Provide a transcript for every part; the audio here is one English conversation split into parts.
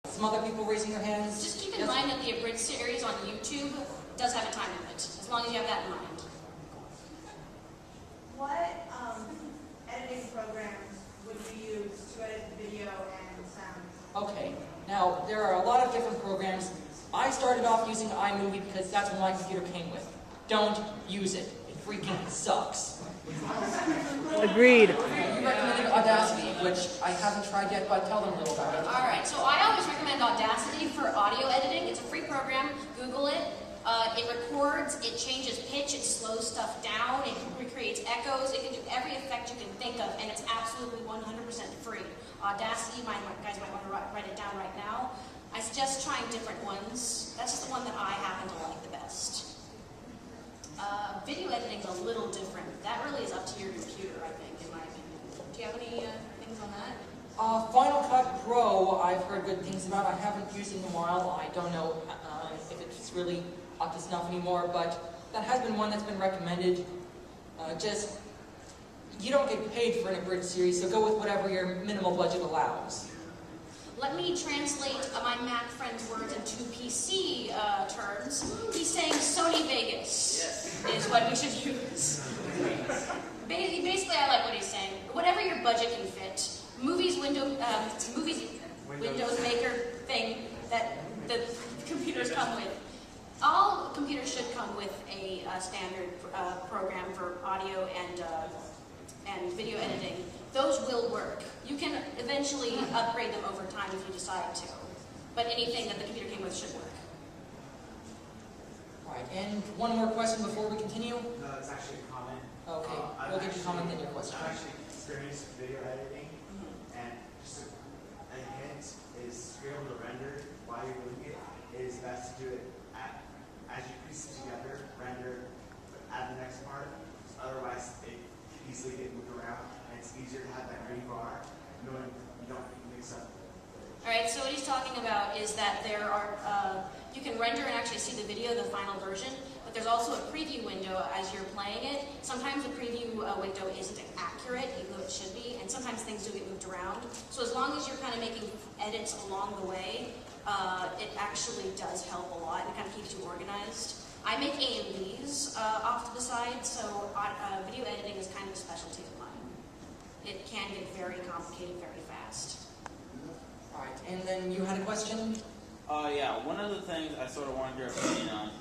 Some other people raising their hands? Just keep in mind that the Abridged series on YouTube does have a time limit, as long as you have that in mind. What editing programs would you use to edit video and sound? Okay, now there are a lot of different programs. I started off using iMovie because that's what my computer came with. Don't use it. It freaking sucks. Agreed. You recommended Audacity, which I haven't tried yet, but tell them a little about it. Alright, so I always recommend Audacity for audio editing. It's a free program. Google it. It records, it changes pitch, it slows stuff down, it recreates echoes, it can do every effect you can think of, and it's absolutely 100% free. Audacity, you guys might want to write it down right now. I suggest trying different ones. That's just the one that I happen to like the best. Video editing is a little different. That really is up to your computer, I think, in my opinion. Do you have any things on that? Final Cut Pro, I've heard good things about. I haven't used it in a while. I don't know if it's really up to snuff anymore, but that has been one that's been recommended. You don't get paid for an Abridged series, so go with whatever your minimal budget allows. Let me translate my Mac friend's words into PC terms. He's saying Sony Vegas is what we should use. Basically, I like what he's saying. Whatever your budget can fit. Windows Maker thing that the computers come with. All computers should come with a standard program for audio and video editing. Those will work. You can eventually upgrade them over time if you decide to. But anything that the computer came with should work. Right, and one more question before we continue. No, it's actually a comment. Okay, we'll get your comment then your question. I've actually experienced video editing, and just a hint is to be able to render while you're doing it. It is best to do it as you piece it together, render, add the next part. Otherwise, it can easily get moved around, and it's easier to have that green bar, knowing you don't mix up. Alright, so what he's talking about is that there are, you can render and actually see the video, the final version, but there's also a preview window as you're playing it. Sometimes the preview window isn't accurate, even though it should be, and sometimes things do get moved around. So as long as you're kind of making edits along the way, it actually does help a lot and kind of keeps you organized. I make AMVs off to the side, so video editing is kind of a specialty of mine. It can get very complicated very fast. Alright, and then you had a question? Yeah, one of the things I sort of wanted your opinion on,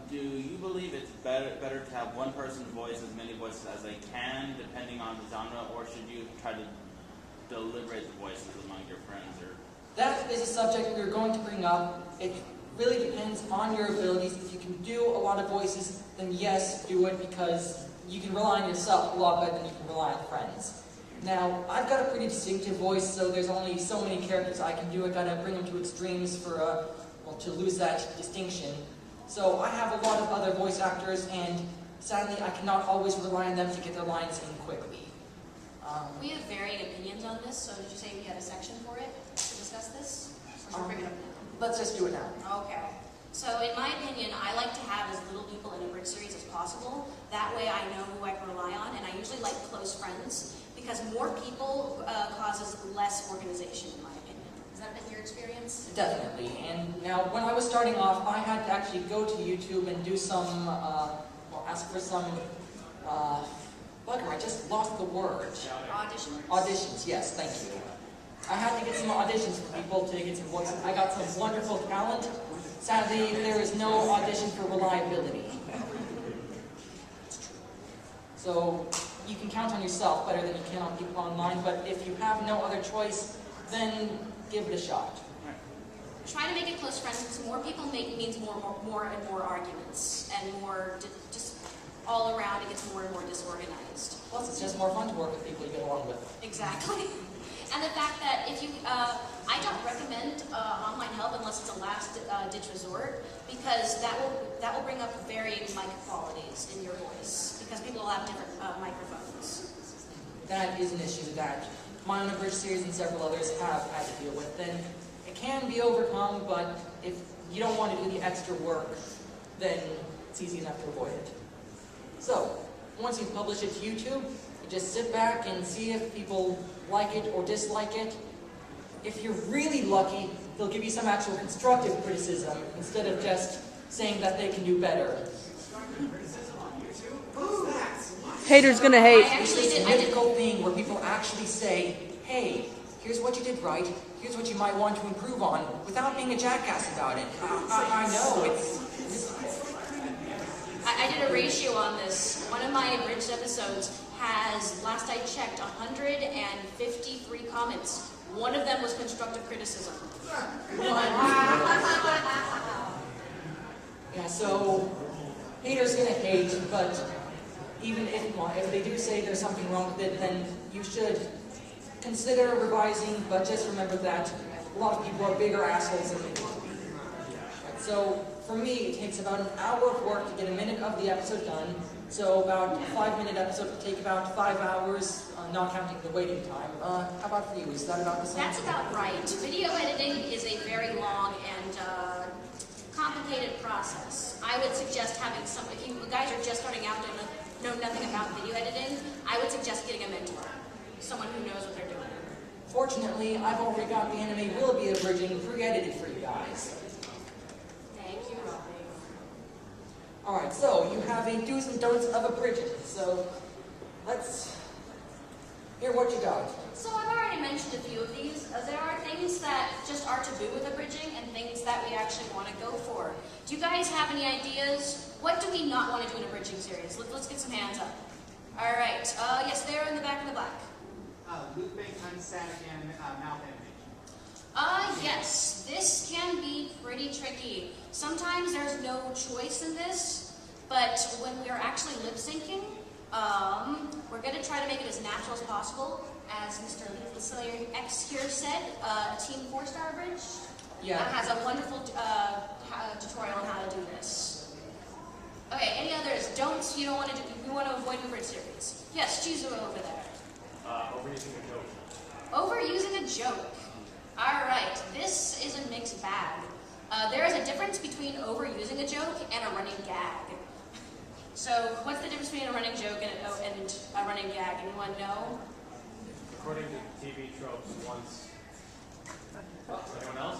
do you believe it's better to have one person voice as many voices as they can, depending on the genre, or should you try to deliberate the voices among your friends? Or That is a subject we were going to bring up. It really depends on your abilities. If you can do a lot of voices, then yes, do it, because you can rely on yourself a lot better than you can rely on friends. Now, I've got a pretty distinctive voice, so there's only so many characters I can do. I gotta bring them to extremes for, to lose that distinction. So I have a lot of other voice actors, and sadly, I cannot always rely on them to get their lines in quickly. We have varying opinions on this, so did you say we had a section for it to discuss this? Or should we bring it up now? Let's just do it now. Okay. So in my opinion, I like to have as little people in a Abridged series as possible. That way I know who I can rely on, and I usually like close friends, because more people causes less organization, in my opinion. Has that been your experience? Definitely. And now, when I was starting off, I had to actually go to YouTube and do some, ask for some, bugger, I just lost the word. Auditions? Auditions, yes, thank you. I had to get some auditions for people to get some voices. I got some wonderful talent. Sadly, there is no audition for reliability. So, you can count on yourself better than you can on people online, but if you have no other choice, then give it a shot. Try to make it close friends, because more people means more and more arguments, and more, just all around it gets more and more disorganized. Plus, it's just more fun to work with people you get along with. Exactly. And the fact that if you, I don't recommend online help unless it's a last-ditch resort, because that will bring up varying mic qualities in your voice, because people will have different microphones. That is an issue that my own Abridged series and several others have had to deal with. And it can be overcome, but if you don't want to do the extra work, then it's easy enough to avoid it. So, once you publish it to YouTube, you just sit back and see if people like it or dislike it. If you're really lucky, they'll give you some actual constructive criticism instead of just saying that they can do better. Haters gonna I hate. actually It's did. this I did. mythical thing where people actually say, hey, here's what you did right, here's what you might want to improve on, without being a jackass about it. I know, it's... I did a ratio on this. One of my Abridged episodes has, last I checked, 153 comments. One of them was constructive criticism. Yeah, so, haters gonna hate, but even if they do say there's something wrong with it, then you should consider revising, but just remember that a lot of people are bigger assholes than they need to be. Right, so, for me, it takes about an hour of work to get a minute of the episode done, so about a 5-minute episode would take about 5 hours, not counting the waiting time. How about for you? Is that about the same? That's about right. Video editing is a very long and complicated process. I would suggest having some, if you guys are just starting out and know nothing about video editing, I would suggest getting a mentor. Someone who knows what they're doing. Fortunately, I've already got the anime will be abridging pre-edited for you guys. Thank you, Robbie. Alright, so you have a do's and don'ts of abridging, so let's hear what you got. So I've already mentioned a few of these. There are things that just are taboo with abridging and things that we actually want to go for. Do you guys have any ideas? What do we not want to do in a abridging series? Let's get some hands up. Alright, yes, there in the back in the black. Looping, unstatic, and mouth animation. Yes, this can be pretty tricky. Sometimes there's no choice in this, but when we are actually lip syncing, we're going to try to make it as natural as possible. As Mr. Leaf X here said, Team 4-Star Bridge has a wonderful tutorial on how to do this. Okay, any others? Don'ts you don't want to do, you want to avoid in Bridge series. Yes, choose one over there. Overusing a joke. Overusing a joke. Alright, this is a mixed bag. There is a difference between overusing a joke and a running gag. So, what's the difference between a running joke and a running gag? Anyone know? According to TV tropes, once... Anyone else?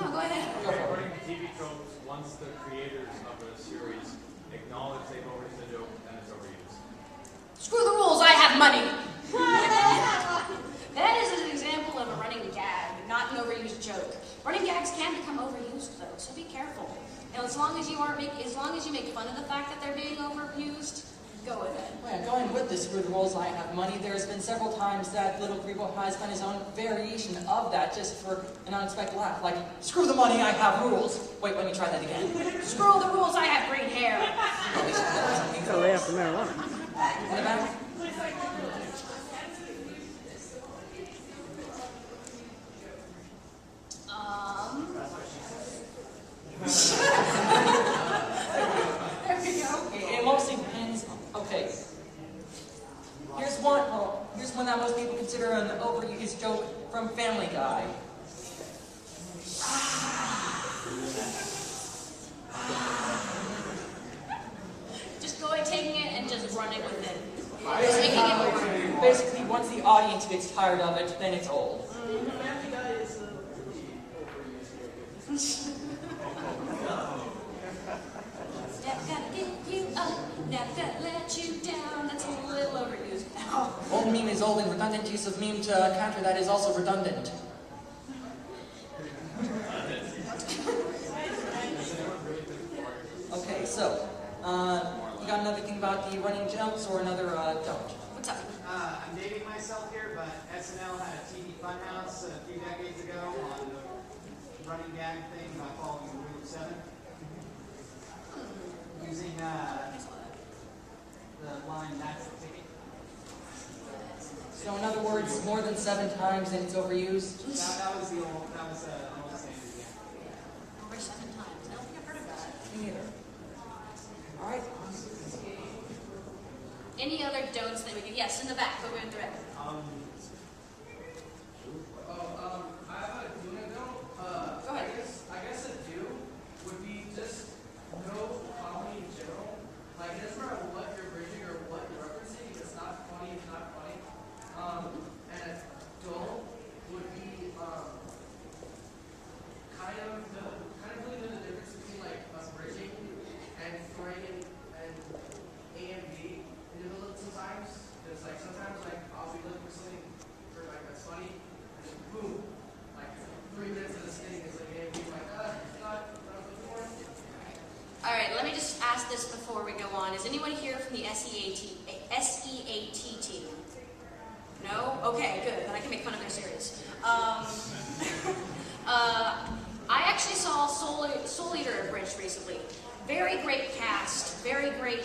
No, go ahead. According to TV tropes, once the creators of a series acknowledge they've overused a joke, then it's overused. Screw the rules, I have money! That is an example of a running gag, not an overused joke. Running gags can become overused though, so be careful. And as long as you make fun of the fact that they're being overused, go with it. Well, going with this screw the rules, I have money, there's been several times that Little Grebo has done his own variation of that just for an unexpected laugh. Like, screw the money, I have rules. Wait, let me try that again. Screw the rules, I have green hair. Gotta lay off the marijuana. In the back? There we go. It mostly depends. Okay. Here's one that most people consider an overused joke from Family Guy. Just taking it and just running with it. Basically, once the audience gets tired of it, then it's old. Never gonna give you up, never gonna let you down. That's a little overused now. Old meme is old and redundant use of meme to counter that is also redundant. Okay, so, you got another thing about the running jokes or another don't? What's up? I'm dating myself here, but SNL had a TV funhouse a few decades ago on the running gag thing by following the rule of 7. Using the line, that's the ticket. So in other words, more than 7 times and it's overused? That was an old standard, yeah. Over 7 times. I don't think I've heard of that. Me neither. Alright. Any other don'ts that we can? Yes, in the back. Go in the red. I have a do and a don't. Go ahead. I guess a do would be just no comedy in general. Like, it doesn't matter what you're bridging or what you're referencing. If it's not funny, it's not funny. And a don't would be me just ask this before we go on. Is anyone here from the SEAT team? No? Okay, good. Then I can make fun of their series. I actually saw Soul Eater Abridged recently. Very great cast, very great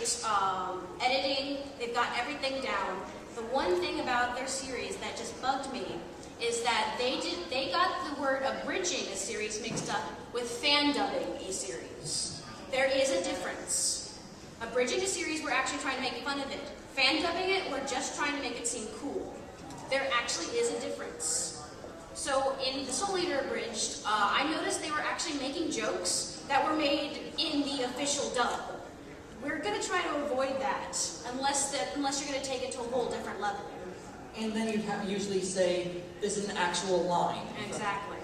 editing. They've got everything down. The one thing about their series that just bugged me is that they got the word abridging a series mixed up with fan dubbing a series. There is a difference. Abridging a series, we're actually trying to make fun of it. Fan dubbing it, we're just trying to make it seem cool. There actually is a difference. So in the Soul Eater Abridged, I noticed they were actually making jokes that were made in the official dub. We're going to try to avoid that, unless you're going to take it to a whole different level. And then you'd usually say, this is an actual line. Exactly.